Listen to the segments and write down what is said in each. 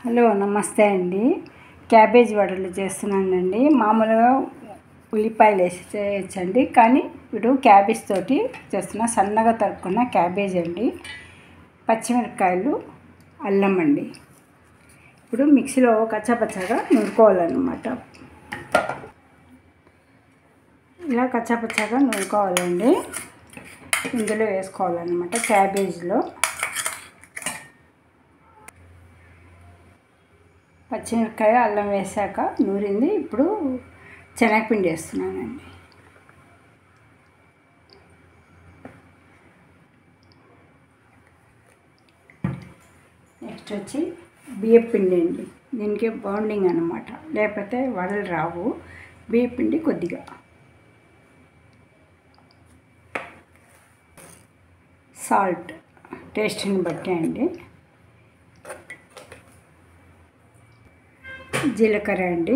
Hello నమస్తే అండి. Cabbage వడలు చేస్తున్నానండి. మామూలుగా ఉల్లిపాయలు వేసి చేయొచ్చండి, కానీ ఇప్పుడు క్యాబేజ్ తోటి చేస్తున్నా. సన్నగా తరుక్కున్న క్యాబేజ్ అండి, పచ్చిమిరపకాయలు, అల్లం అండి. ఇప్పుడు మిక్సీలో కచ్చాపచ్చాగా నూరుకోవాలన్నమాట. ఇలా కచ్చాపచ్చాగా నూరుకోవాలండి. ఇందులో వేసుకోవాలన్నమాట. క్యాబేజ్లో పచ్చిమిరపకాయ, అల్లం వేసాక నూరింది. ఇప్పుడు శనగపిండి వేస్తున్నానండి. నెక్స్ట్ వచ్చి బియ్యపిండి అండి. దీనికి బౌండింగ్ అన్నమాట, లేకపోతే వడలు రావు. బియ్యపిండి కొద్దిగా, సాల్ట్ టేస్ట్ని బట్టి అండి, జీలకర్ర అండి,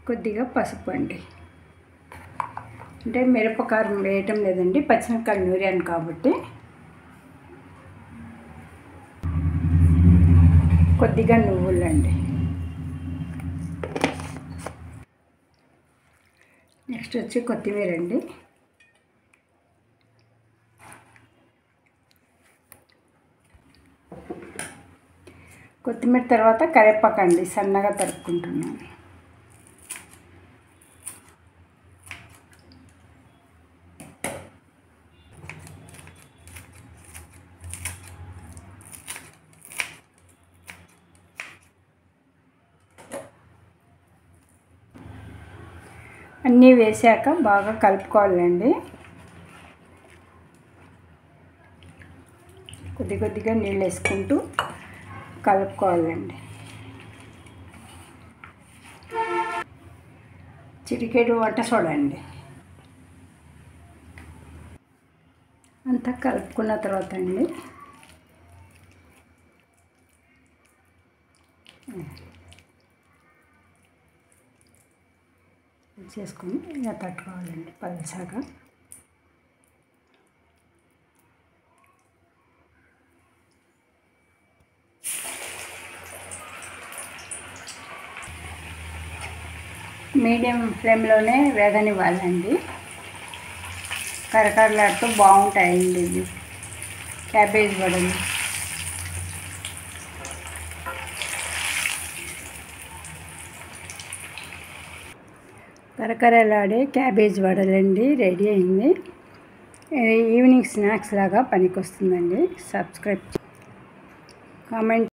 కొద్దిగా పసుపు అండి. అంటే మిరపకారం వేయటం లేదండి, పచ్చిమిరపకాయలు నూరాను కాబట్టి. కొద్దిగా నువ్వులండి. నెక్స్ట్ వచ్చి కొత్తిమీర అండి. కొత్తిమీర తర్వాత కరివేపాకు అండి, సన్నగా తరుక్కుంటున్నాను. అన్నీ వేసాక బాగా కలుపుకోవాలండి. కొద్ది కొద్దిగా నీళ్ళు వేసుకుంటూ కలుపుకోవాలండి. చిటికెడు వంట సోడా అండి. అంతా కలుపుకున్న తర్వాత అండి చేసుకొని ఇలా తట్టుకోవాలండి పల్చగా. మీడియం ఫ్లేమ్లోనే వేగనివ్వాలండి. కరకరలాడుతూ బాగుంటాయండి ఇవి క్యాబేజ్ వడలు. కరకరలాడే క్యాబేజ్ వడలండి రెడీ అయింది. ఈవినింగ్ స్నాక్స్ లాగా పనికొస్తుందండి. Subscribe, comment.